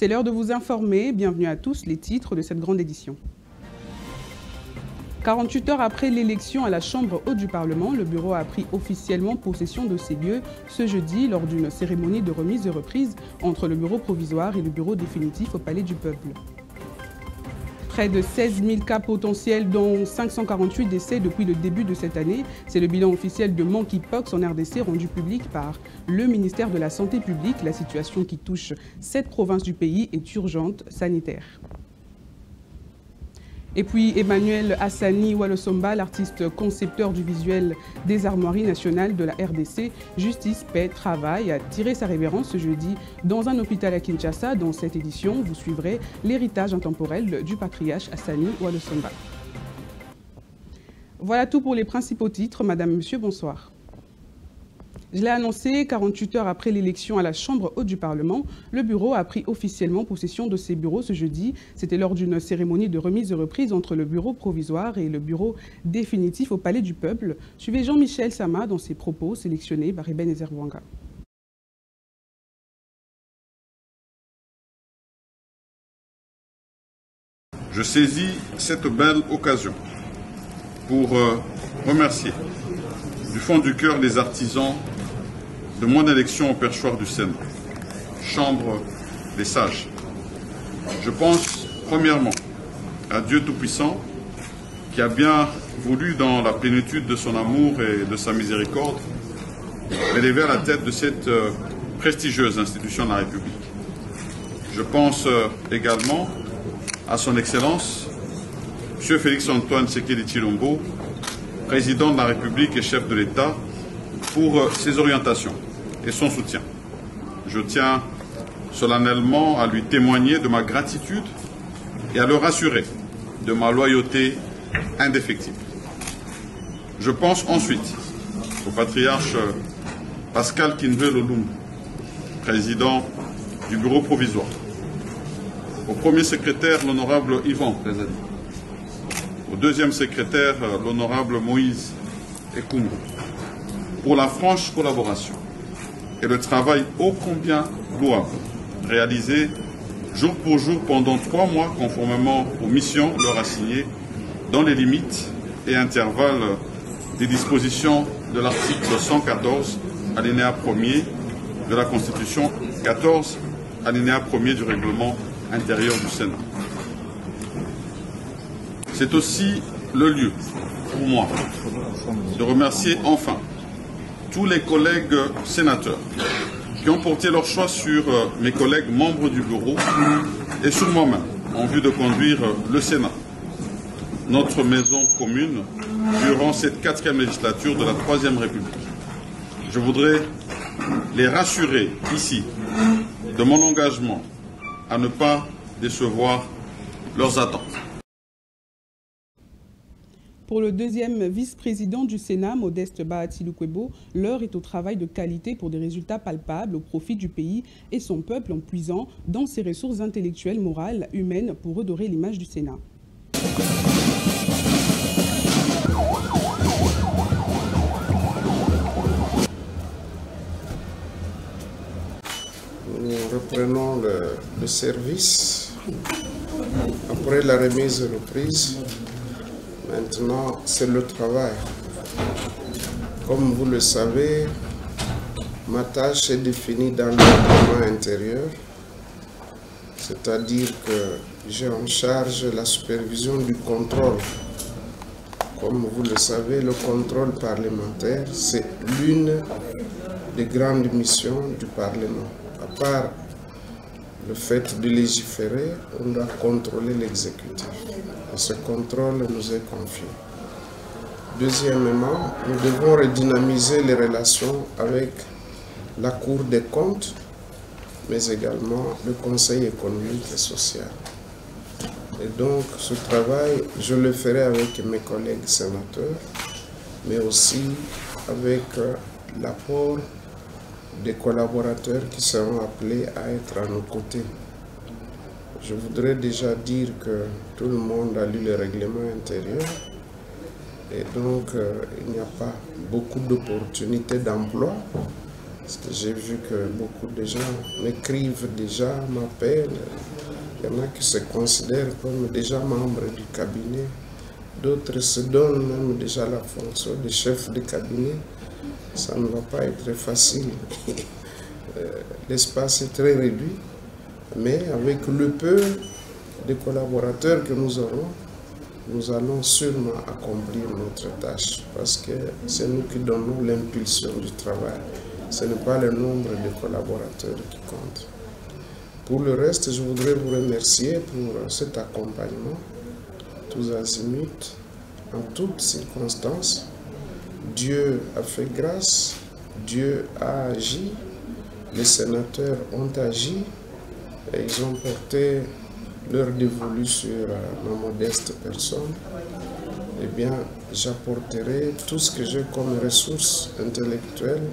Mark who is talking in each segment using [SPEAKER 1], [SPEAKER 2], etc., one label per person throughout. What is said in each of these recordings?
[SPEAKER 1] C'est l'heure de vous informer. Bienvenue à tous, les titres de cette grande édition. 48 heures après l'élection à la Chambre haute du Parlement, le bureau a pris officiellement possession de ces lieux ce jeudi lors d'une cérémonie de remise et reprise entre le bureau provisoire et le bureau définitif au Palais du Peuple. Près de 16 000 cas potentiels, dont 548 décès depuis le début de cette année. C'est le bilan officiel de Monkeypox en RDC rendu public par le ministère de la Santé publique. La situation qui touche cette province du pays est urgente sanitaire. Et puis Emmanuel Hassani Walosomba, l'artiste concepteur du visuel des armoiries nationales de la RDC, Justice, Paix, Travail, a tiré sa révérence ce jeudi dans un hôpital à Kinshasa. Dans cette édition, vous suivrez l'héritage intemporel du patriarche Hassani Walosomba. Voilà tout pour les principaux titres. Madame, Monsieur, bonsoir. Je l'ai annoncé, 48 heures après l'élection à la Chambre haute du Parlement, le bureau a pris officiellement possession de ses bureaux ce jeudi. C'était lors d'une cérémonie de remise et reprise entre le bureau provisoire et le bureau définitif au Palais du Peuple. Suivez Jean-Michel Sama dans ses propos sélectionnés par Ebenezer Bwanga.
[SPEAKER 2] Je saisis cette belle occasion pour remercier du fond du cœur les artisans de mon élection au perchoir du Sénat, Chambre des sages. Je pense premièrement à Dieu Tout-Puissant qui a bien voulu, dans la plénitude de son amour et de sa miséricorde, m'élever à la tête de cette prestigieuse institution de la République. Je pense également à son Excellence, M. Félix-Antoine Tshisekedi Tshilombo, président de la République et chef de l'État, pour ses orientations et son soutien. Je tiens solennellement à lui témoigner de ma gratitude et à le rassurer de ma loyauté indéfectible. Je pense ensuite au patriarche Pascal Kinvelo Lumbu, président du bureau provisoire, au premier secrétaire, l'honorable Yvan Prezadi, au deuxième secrétaire, l'honorable Moïse Ekumbu, pour la franche collaboration et le travail ô combien louable réalisé jour pour jour pendant 3 mois conformément aux missions leur assignées dans les limites et intervalles des dispositions de l'article 114 alinéa 1er de la Constitution, 14 alinéa 1er du règlement intérieur du Sénat. C'est aussi le lieu pour moi de remercier enfin tous les collègues sénateurs qui ont porté leur choix sur mes collègues membres du bureau et sur moi-même en vue de conduire le Sénat, notre maison commune, durant cette 4e législature de la 3e République. Je voudrais les rassurer ici de mon engagement à ne pas décevoir leurs attentes.
[SPEAKER 1] Pour le deuxième vice-président du Sénat, Modeste Bahati Lukwebo, l'heure est au travail de qualité pour des résultats palpables au profit du pays et son peuple en puisant dans ses ressources intellectuelles, morales, humaines pour redorer l'image du Sénat.
[SPEAKER 3] Nous reprenons le service après la remise et reprise. Maintenant, c'est le travail. Comme vous le savez, ma tâche est définie dans le règlement intérieur, c'est-à-dire que j'ai en charge la supervision du contrôle. Comme vous le savez, le contrôle parlementaire, c'est l'une des grandes missions du Parlement. À part le fait de légiférer, on doit contrôler l'exécutif. Et ce contrôle nous est confié. Deuxièmement, nous devons redynamiser les relations avec la Cour des comptes, mais également le Conseil économique et social. Et donc, ce travail, je le ferai avec mes collègues sénateurs, mais aussi avec l'apport des collaborateurs qui seront appelés à être à nos côtés. Je voudrais déjà dire que tout le monde a lu le règlement intérieur et donc il n'y a pas beaucoup d'opportunités d'emploi Parce que j'ai vu que beaucoup de gens m'écrivent déjà, m'appellent. Il y en a qui se considèrent comme déjà membres du cabinet. D'autres se donnent même déjà la fonction de chef de cabinet. Ça ne va pas être facile. L'espace est très réduit, mais avec le peu de collaborateurs que nous aurons, nous allons sûrement accomplir notre tâche parce que c'est nous qui donnons l'impulsion du travail. Ce n'est pas le nombre de collaborateurs qui compte. Pour le reste, je voudrais vous remercier pour cet accompagnement, tous azimuts, en toutes circonstances. Dieu a fait grâce, Dieu a agi, les sénateurs ont agi et ils ont porté leur dévolu sur ma modeste personne. Eh bien, j'apporterai tout ce que j'ai comme ressources intellectuelles,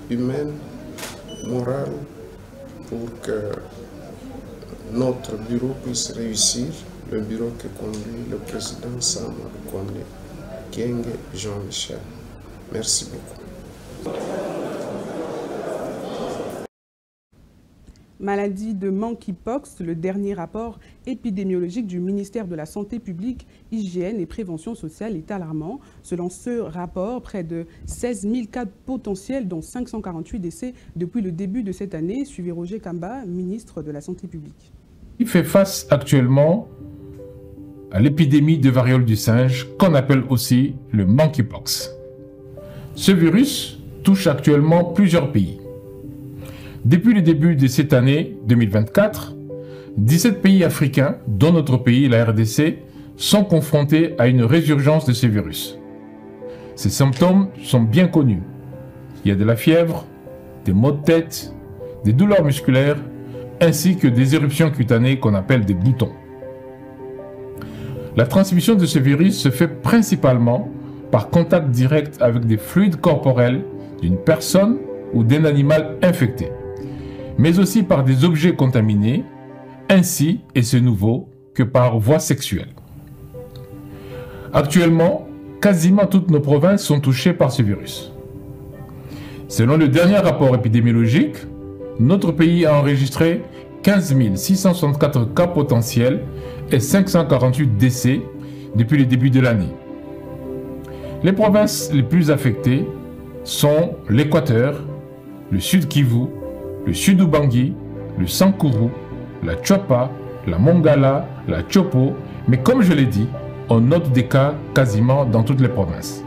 [SPEAKER 3] humaines, morales, pour que notre bureau puisse réussir, le bureau que conduit le président Sam Kondé, Kyenge Jean-Michel. Merci beaucoup.
[SPEAKER 1] Maladie de monkeypox, le dernier rapport épidémiologique du ministère de la Santé publique, Hygiène et Prévention sociale est alarmant. Selon ce rapport, près de 16 000 cas potentiels, dont 548 décès depuis le début de cette année. Suivez Roger Kamba, ministre de la Santé publique.
[SPEAKER 4] Il fait face actuellement à l'épidémie de variole du singe, qu'on appelle aussi le monkeypox. Ce virus touche actuellement plusieurs pays. Depuis le début de cette année 2024, 17 pays africains, dont notre pays, la RDC, sont confrontés à une résurgence de ce virus. Ces symptômes sont bien connus. Il y a de la fièvre, des maux de tête, des douleurs musculaires, ainsi que des éruptions cutanées qu'on appelle des boutons. La transmission de ce virus se fait principalement par contact direct avec des fluides corporels d'une personne ou d'un animal infecté, mais aussi par des objets contaminés, ainsi, et c'est nouveau, que par voie sexuelle. Actuellement, quasiment toutes nos provinces sont touchées par ce virus. Selon le dernier rapport épidémiologique, notre pays a enregistré 15 664 cas potentiels et 548 décès depuis le début de l'année. Les provinces les plus affectées sont l'Équateur, le Sud Kivu, le Sud Ubangi, le Sankuru, la Chopa, la Mongala, la Chopo, mais comme je l'ai dit, on note des cas quasiment dans toutes les provinces.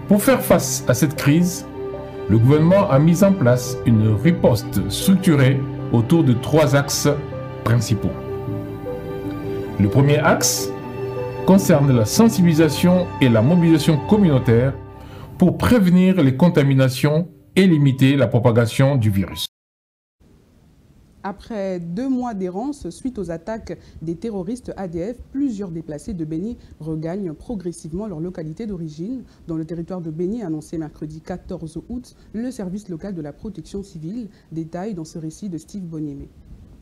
[SPEAKER 4] Pour faire face à cette crise, le gouvernement a mis en place une riposte structurée autour de 3 axes principaux. Le premier axe concerne la sensibilisation et la mobilisation communautaire pour prévenir les contaminations et limiter la propagation du virus.
[SPEAKER 1] Après 2 mois d'errance suite aux attaques des terroristes ADF, plusieurs déplacés de Béni regagnent progressivement leur localité d'origine. Dans le territoire de Béni, annoncé mercredi 14 août, le service local de la protection civile. Détaille dans ce récit de Steve Boniemé.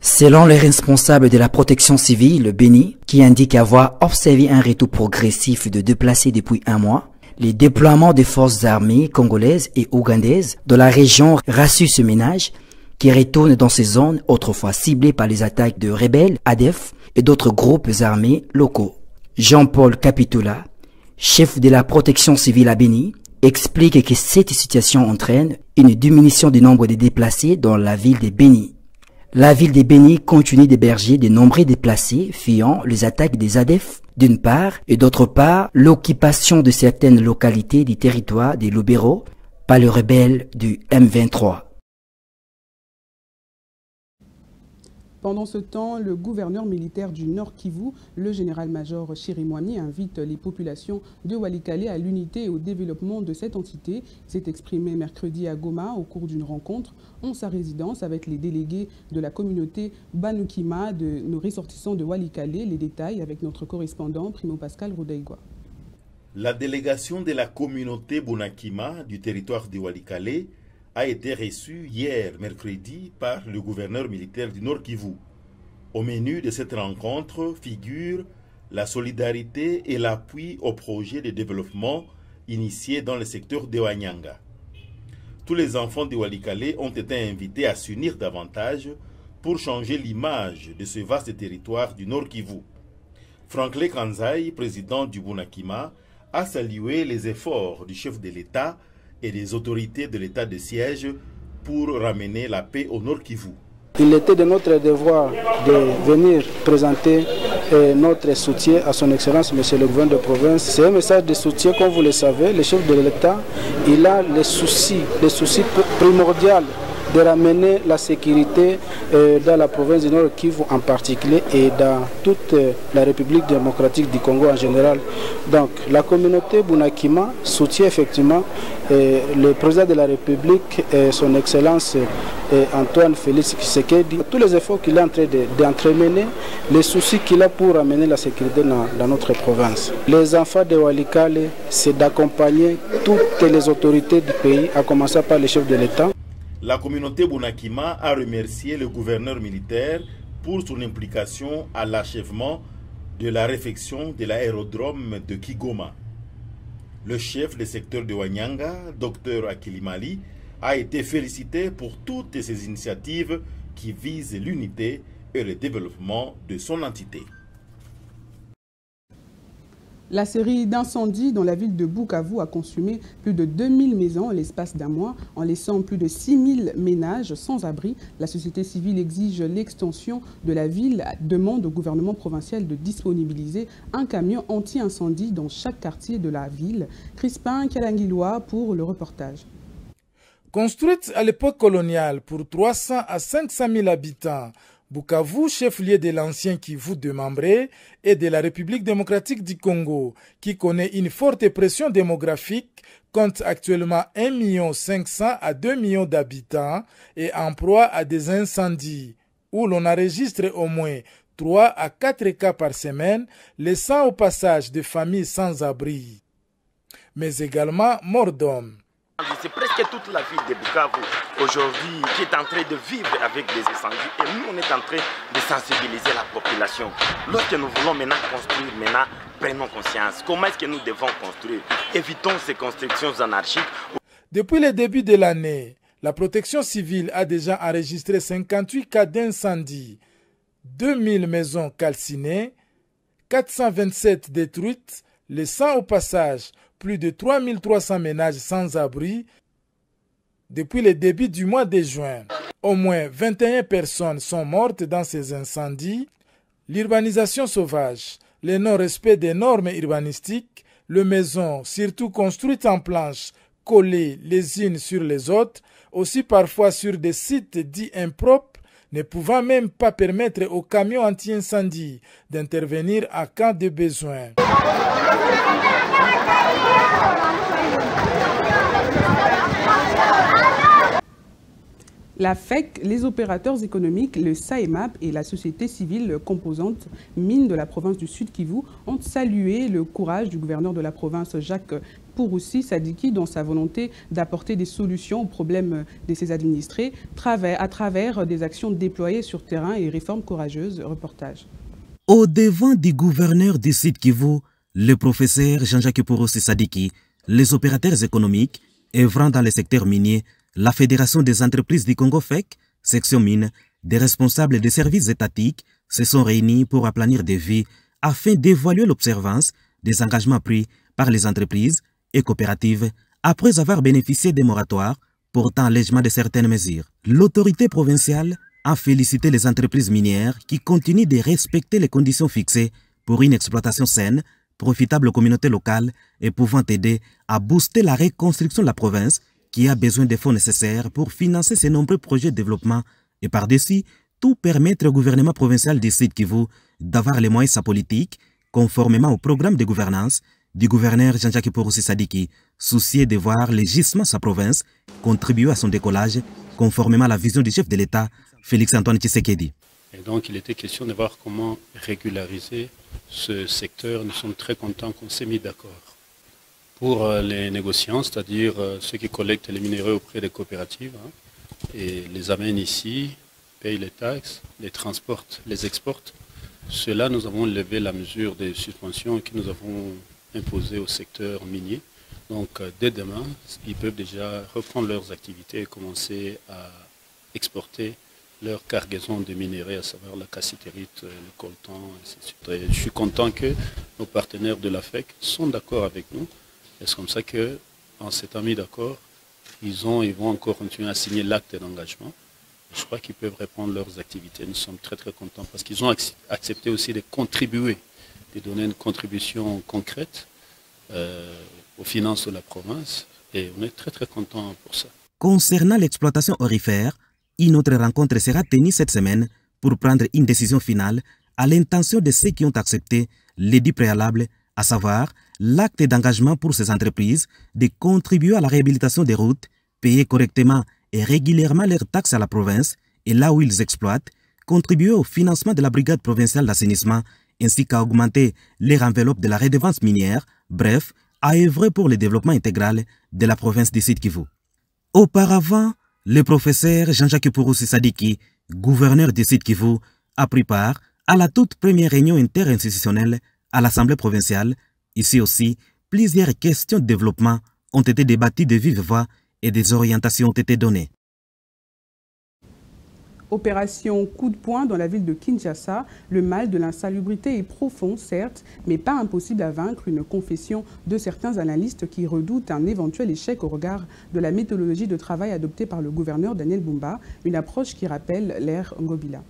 [SPEAKER 5] Selon les responsables de la protection civile, Béni, qui indique avoir observé un retour progressif de déplacés depuis 1 mois, les déploiements des forces armées congolaises et ougandaises dans la région rassurent ce ménage qui retourne dans ces zones autrefois ciblées par les attaques de rebelles, ADF et d'autres groupes armés locaux. Jean-Paul Capitula, chef de la protection civile à Béni, explique que cette situation entraîne une diminution du nombre de déplacés dans la ville de Béni. La ville de Béni continue d'héberger de nombreux déplacés fuyant les attaques des ADF d'une part et d'autre part l'occupation de certaines localités du territoire des Lubero par les rebelles du M23.
[SPEAKER 1] Pendant ce temps, le gouverneur militaire du Nord Kivu, le général-major Chirimwami, invite les populations de Walikale à l'unité et au développement de cette entité. S'est exprimé mercredi à Goma au cours d'une rencontre en sa résidence avec les délégués de la communauté Banukima de nos ressortissants de Walikale. Les détails avec notre correspondant Primo Pascal Rodaigua.
[SPEAKER 6] La délégation de la communauté Banukima du territoire de Walikale a été reçu hier, mercredi, par le gouverneur militaire du Nord Kivu. Au menu de cette rencontre figure la solidarité et l'appui au projet de développement initié dans le secteur de Wanyanga. tous les enfants de Walikale ont été invités à s'unir davantage pour changer l'image de ce vaste territoire du Nord Kivu. Franklin Kanzai, président du Bunakima, a salué les efforts du chef de l'État et des autorités de l'État de siège pour ramener la paix au Nord Kivu.
[SPEAKER 7] Il était de notre devoir de venir présenter notre soutien à son Excellence, Monsieur le gouverneur de province. C'est un message de soutien, comme vous le savez. Le chef de l'État, il a le souci primordial de ramener la sécurité dans la province du Nord Kivu en particulier et dans toute la République démocratique du Congo en général. Donc la communauté Bunakima soutient effectivement le président de la République, son Excellence Antoine Félix Tshisekedi, tous les efforts qu'il est en train d'entremener, les soucis qu'il a pour ramener la sécurité dans notre province. Les enfants de Walikale, c'est d'accompagner toutes les autorités du pays, à commencer par le chef de l'État.
[SPEAKER 6] La communauté Bunakima a remercié le gouverneur militaire pour son implication à l'achèvement de la réfection de l'aérodrome de Kigoma. Le chef du secteur de Wanyanga, Dr Akilimali, a été félicité pour toutes ces initiatives qui visent l'unité et le développement de son entité.
[SPEAKER 1] La série d'incendies dans la ville de Bukavu a consumé plus de 2000 maisons en l'espace d'un mois, en laissant plus de 6000 ménages sans abri. La société civile exige l'extension de la ville, demande au gouvernement provincial de disponibiliser un camion anti-incendie dans chaque quartier de la ville. Crispin Kalangiloa pour le reportage.
[SPEAKER 8] Construite à l'époque coloniale pour 300 à 500 000 habitants, Bukavu, chef-lieu de l'ancien Kivu de Mambré et de la République démocratique du Congo, qui connaît une forte pression démographique, compte actuellement 1 500 000 à 2 millions d'habitants et en proie à des incendies, où l'on enregistre au moins 3 à 4 cas par semaine, laissant au passage des familles sans abri, mais également morts d'hommes.
[SPEAKER 9] C'est presque toute la ville de Bukavu aujourd'hui qui est en train de vivre avec des incendies et nous on est en train de sensibiliser la population. Lorsque nous voulons maintenant construire, prenons conscience. Comment est-ce que nous devons construire? Évitons ces constructions anarchiques.
[SPEAKER 8] Depuis le début de l'année, la protection civile a déjà enregistré 58 cas d'incendie, 2000 maisons calcinées, 427 détruites, laissant au passage plus de 3300 ménages sans abri depuis le début du mois de juin. Au moins 21 personnes sont mortes dans ces incendies. L'urbanisation sauvage, le non-respect des normes urbanistiques, les maisons, surtout construites en planches, collées les unes sur les autres, aussi parfois sur des sites dits impropres, ne pouvant même pas permettre aux camions anti-incendie d'intervenir en cas de besoin.
[SPEAKER 1] La FEC, les opérateurs économiques, le SAEMAP et la société civile composante mine de la province du Sud Kivu ont salué le courage du gouverneur de la province, Jacques Pouroussi Sadiki, dans sa volonté d'apporter des solutions aux problèmes de ses administrés à travers des actions déployées sur terrain et réformes courageuses. Reportage.
[SPEAKER 10] Au devant du gouverneur du Sud Kivu, le professeur Jean-Jacques Pouroussi Sadiki, les opérateurs économiques œuvrant dans le secteur minier, la Fédération des entreprises du Congo FEC, section mine, des responsables des services étatiques se sont réunis pour aplanir des vies afin d'évaluer l'observance des engagements pris par les entreprises et coopératives après avoir bénéficié des moratoires portant allègement de certaines mesures. L'autorité provinciale a félicité les entreprises minières qui continuent de respecter les conditions fixées pour une exploitation saine, profitable aux communautés locales et pouvant aider à booster la reconstruction de la province qui a besoin des fonds nécessaires pour financer ces nombreux projets de développement et par-dessus, tout permettre au gouvernement provincial du Sud Kivu d'avoir les moyens de sa politique, conformément au programme de gouvernance du gouverneur Jean-Jacques Pouroussi Sadiki, soucié de voir le gisement de sa province contribuer à son décollage, conformément à la vision du chef de l'État, Félix-Antoine Tshisekedi.
[SPEAKER 11] Et donc, il était question de voir comment régulariser ce secteur. Nous sommes très contents qu'on s'est mis d'accord. Pour les négociants, c'est-à-dire ceux qui collectent les minerais auprès des coopératives et les amènent ici, payent les taxes, les transportent, les exportent. Cela, nous avons levé la mesure des suspensions que nous avons imposées au secteur minier. Donc dès demain, ils peuvent déjà reprendre leurs activités et commencer à exporter leur cargaison de minerais, à savoir la cassiterite, le coltan, etc. Je suis content que nos partenaires de la FEC sont d'accord avec nous. Et c'est comme ça qu'en s'étant mis d'accord, ils vont encore continuer à signer l'acte d'engagement. Je crois qu'ils peuvent reprendre leurs activités. Nous sommes très très contents parce qu'ils ont accepté aussi de contribuer, de donner une contribution concrète aux finances de la province. Et on est très très contents pour ça.
[SPEAKER 10] Concernant l'exploitation aurifère, une autre rencontre sera tenue cette semaine pour prendre une décision finale à l'intention de ceux qui ont accepté l'édit préalable, à savoir l'acte d'engagement pour ces entreprises de contribuer à la réhabilitation des routes, payer correctement et régulièrement leurs taxes à la province et là où ils exploitent, contribuer au financement de la brigade provinciale d'assainissement ainsi qu'à augmenter leur enveloppe de la redevance minière, bref, à œuvrer pour le développement intégral de la province du Sud Kivu. Auparavant, le professeur Jean-Jacques Pouroussi Sadiki, gouverneur du Sud Kivu, a pris part à la toute première réunion interinstitutionnelle à l'Assemblée provinciale. Ici aussi, plusieurs questions de développement ont été débattues de vive voix et des orientations ont été données.
[SPEAKER 1] Opération coup de poing dans la ville de Kinshasa. Le mal de l'insalubrité est profond, certes, mais pas impossible à vaincre, une confession de certains analystes qui redoutent un éventuel échec au regard de la méthodologie de travail adoptée par le gouverneur Daniel Bumba, une approche qui rappelle l'ère Ngobila.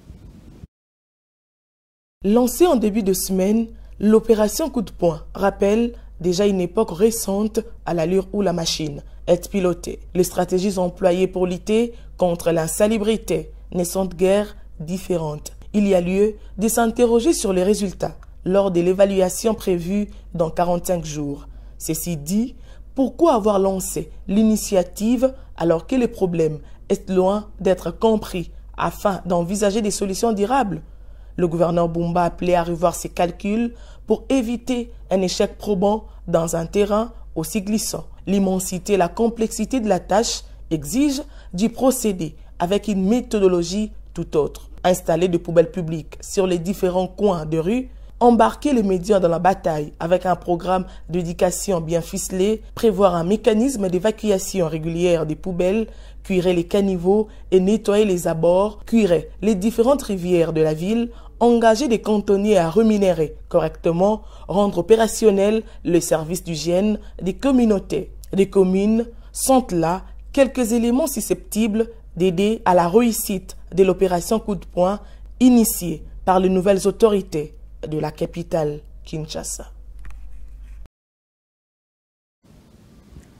[SPEAKER 12] Lancée en début de semaine, l'opération coup de poing rappelle déjà une époque récente à l'allure où la machine est pilotée. Les stratégies employées pour lutter contre l'insalubrité ne sont guère différentes. Il y a lieu de s'interroger sur les résultats lors de l'évaluation prévue dans 45 jours. Ceci dit, pourquoi avoir lancé l'initiative alors que le problème est loin d'être compris afin d'envisager des solutions durables? Le gouverneur Bumba appelait à revoir ses calculs pour éviter un échec probant dans un terrain aussi glissant. L'immensité et la complexité de la tâche exigent du procédé avec une méthodologie tout autre. Installer des poubelles publiques sur les différents coins de rue, embarquer les médias dans la bataille avec un programme d'éducation bien ficelé, prévoir un mécanisme d'évacuation régulière des poubelles, cuirer les caniveaux et nettoyer les abords, cuirer les différentes rivières de la ville, engager des cantonniers à rémunérer correctement, rendre opérationnel le service d'hygiène des communautés. Les communes sont là quelques éléments susceptibles d'aider à la réussite de l'opération coup de poing initiée par les nouvelles autorités de la capitale Kinshasa.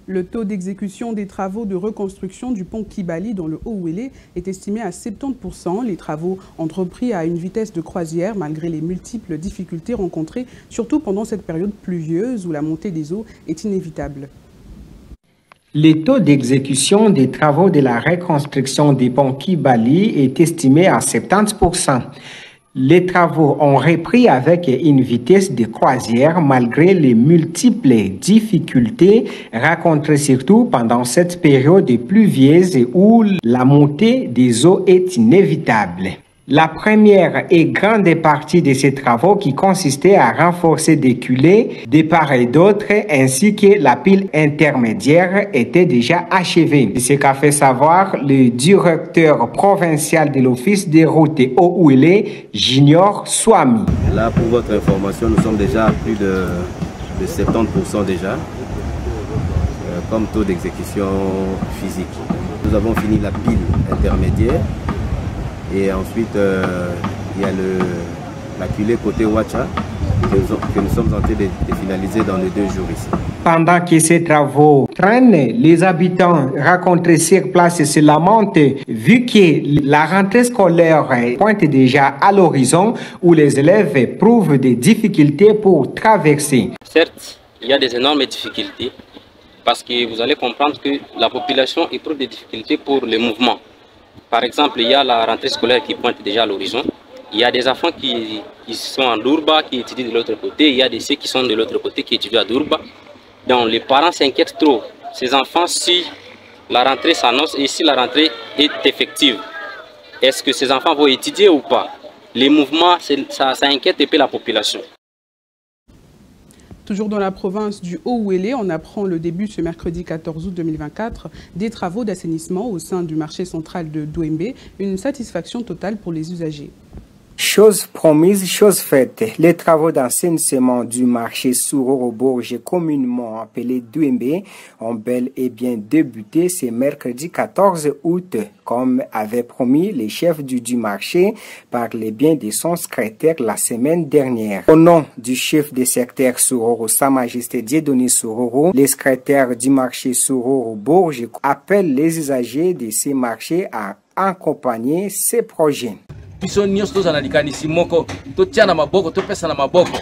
[SPEAKER 1] Le taux d'exécution des travaux de reconstruction du pont Kibali dans le Haut-Ouélé est estimé à 70%. Les travaux entrepris à une vitesse de croisière malgré les multiples difficultés rencontrées, surtout pendant cette période pluvieuse où la montée des eaux est inévitable.
[SPEAKER 13] Le taux d'exécution des travaux de la reconstruction du pont Kibali est estimé à 70%. Les travaux ont repris avec une vitesse de croisière malgré les multiples difficultés rencontrées surtout pendant cette période pluvieuse où la montée des eaux est inévitable. La première et grande partie de ces travaux qui consistait à renforcer des culées de part et d'autre ainsi que la pile intermédiaire était déjà achevée. C'est ce qu'a fait savoir le directeur provincial de l'Office des routes Haut-Ouélé, Junior Swami.
[SPEAKER 14] Là, pour votre information, nous sommes déjà à plus de 70% déjà comme taux d'exécution physique. Nous avons fini la pile intermédiaire. Et ensuite, il y a la culée côté Ouacha que nous sommes en train de finaliser dans les 2 jours ici.
[SPEAKER 13] Pendant que ces travaux traînent, les habitants rencontrés sur place se lamentent vu que la rentrée scolaire pointe déjà à l'horizon où les élèves éprouvent des difficultés pour traverser.
[SPEAKER 15] Certes, il y a des énormes difficultés parce que vous allez comprendre que la population éprouve des difficultés pour le mouvement. Par exemple, il y a la rentrée scolaire qui pointe déjà à l'horizon. Il y a des enfants qui sont en Dourba, qui étudient de l'autre côté. Il y a des ceux qui sont de l'autre côté, qui étudient à Dourba. Donc les parents s'inquiètent trop. Ces enfants, si la rentrée s'annonce et si la rentrée est effective, est-ce que ces enfants vont étudier ou pas? Les mouvements, ça inquiète un peu la population.
[SPEAKER 1] Toujours dans la province du Haut-Ouélé, on apprend le début ce mercredi 14 août 2024 des travaux d'assainissement au sein du marché central de Douembé. Une satisfaction totale pour les usagers.
[SPEAKER 13] Chose promise, chose faite. Les travaux d'assainissement du marché Souroro-Bourges, communément appelé Douembé, ont bel et bien débuté ce mercredi 14 août, comme avait promis les chefs du marché par les biens de son secrétaire la semaine dernière. Au nom du chef de secteur Souroro, Sa Majesté Dieudonné Souroro, les secrétaires du marché Souroro-Bourges appellent les usagers de ces marchés à accompagner ces projets.
[SPEAKER 16] Biso nyonso tozala likanisi moko totia na maboko topesa na maboko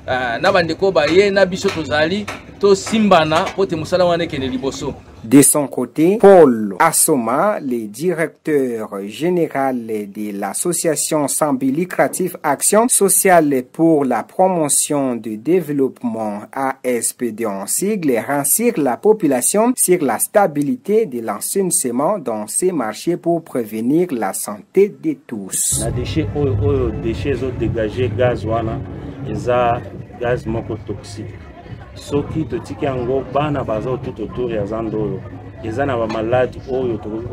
[SPEAKER 16] na bandeko baye na biso tozali tosimbana pote musala wana ekende liboso.
[SPEAKER 13] De son côté, Paul Assoma, le directeur général de l'association sans but lucratif Action sociale pour la promotion du développement ASPD en sigle, rassure la population sur la stabilité de l'assainissement dans ces marchés pour prévenir la santé de tous.
[SPEAKER 17] Les déchets dégagés gaz wana eza gaz moko toxique. Soki totiki yango bana baza tout autour ya zando oyo eza na ba malade oyo tokoki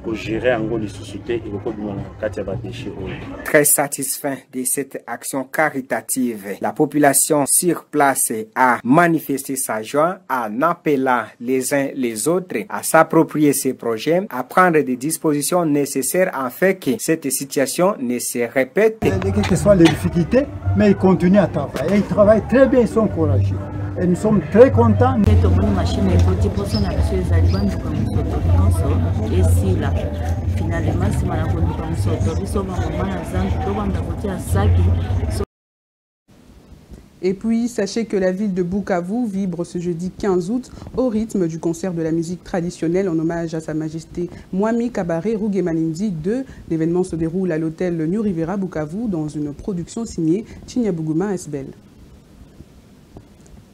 [SPEAKER 17] ko gérer yango lisusu te ekoko bima na kati ya ba déchets oyo.
[SPEAKER 13] Très satisfait de cette action caritative, la population sur place a manifesté sa joie en appelant les uns les autres à s'approprier ces projets, à prendre des dispositions nécessaires afin que cette situation ne se répète.
[SPEAKER 18] Quelles que soient les difficultés, mais ils continuent à travailler. Et ils travaillent très bien, ils sont courageux. Et nous sommes très contents.
[SPEAKER 1] Et puis, sachez que la ville de Bukavu vibre ce jeudi 15 août au rythme du concert de la musique traditionnelle en hommage à Sa Majesté Mwami Kabaré Rugemalindi II. L'événement se déroule à l'hôtel New Rivera Bukavu dans une production signée Chinyabuguma Esbel.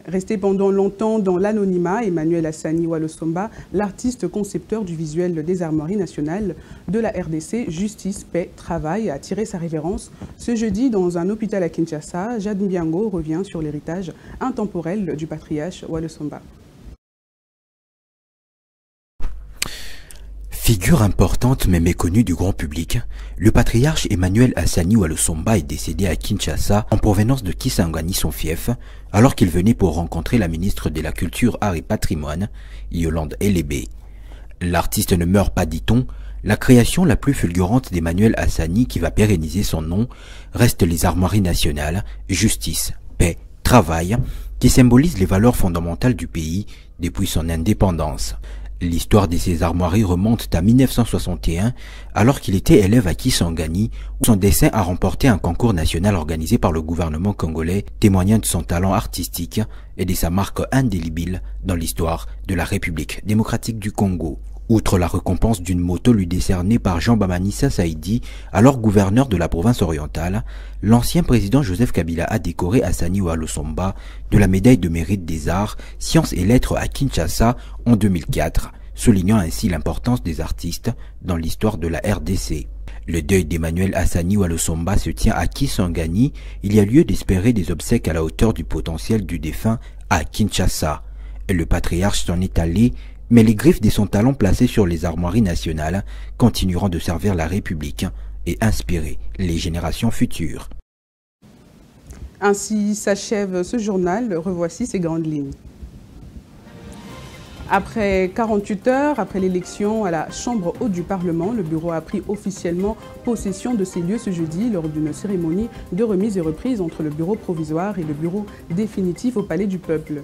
[SPEAKER 1] Resté pendant longtemps dans l'anonymat, Emmanuel Hassani Walosomba, l'artiste concepteur du visuel des armoiries nationales de la RDC, Justice, Paix, Travail, a tiré sa révérence. Ce jeudi, dans un hôpital à Kinshasa, Jad Mbiango revient sur l'héritage intemporel du patriarche Walosomba.
[SPEAKER 19] Figure importante mais méconnue du grand public, le patriarche Emmanuel Hassani Walosomba est décédé à Kinshasa en provenance de Kisangani, son fief, alors qu'il venait pour rencontrer la ministre de la Culture, Art et Patrimoine, Yolande Elébé. L'artiste ne meurt pas, dit-on. La création la plus fulgurante d'Emmanuel Hassani, qui va pérenniser son nom, reste les armoiries nationales, justice, paix, travail, qui symbolisent les valeurs fondamentales du pays depuis son indépendance. L'histoire de ces armoiries remonte à 1961, alors qu'il était élève à Kisangani, où son dessin a remporté un concours national organisé par le gouvernement congolais, témoignant de son talent artistique et de sa marque indélébile dans l'histoire de la République démocratique du Congo. Outre la récompense d'une moto lui décernée par Jean Bamanissa Saïdi, alors gouverneur de la province orientale, l'ancien président Joseph Kabila a décoré Hassani Walosomba de la médaille de mérite des arts, sciences et lettres à Kinshasa en 2004, soulignant ainsi l'importance des artistes dans l'histoire de la RDC. Le deuil d'Emmanuel Hassani Walosomba se tient à Kisangani. Il y a lieu d'espérer des obsèques à la hauteur du potentiel du défunt à Kinshasa. Le patriarche s'en est allé, mais les griffes de son talent placé sur les armoiries nationales continueront de servir la République et inspirer les générations futures.
[SPEAKER 1] Ainsi s'achève ce journal. Revoici ses grandes lignes. Après 48 heures, après l'élection à la Chambre haute du Parlement, le bureau a pris officiellement possession de ces lieux ce jeudi lors d'une cérémonie de remise et reprise entre le bureau provisoire et le bureau définitif au Palais du Peuple.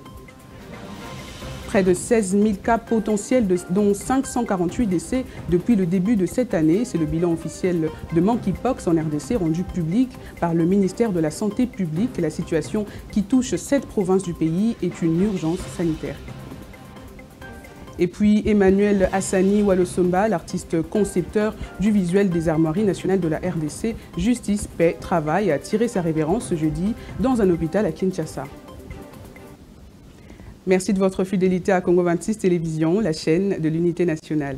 [SPEAKER 1] Près de 16 000 cas potentiels, dont 548 décès depuis le début de cette année. C'est le bilan officiel de Monkeypox en RDC rendu public par le ministère de la Santé publique. La situation qui touche 7 provinces du pays est une urgence sanitaire. Et puis Emmanuel Hassani Walosomba, l'artiste concepteur du visuel des armoiries nationales de la RDC, Justice, Paix, Travail, a tiré sa révérence ce jeudi dans un hôpital à Kinshasa. Merci de votre fidélité à Congo 26 Télévision, la chaîne de l'unité nationale.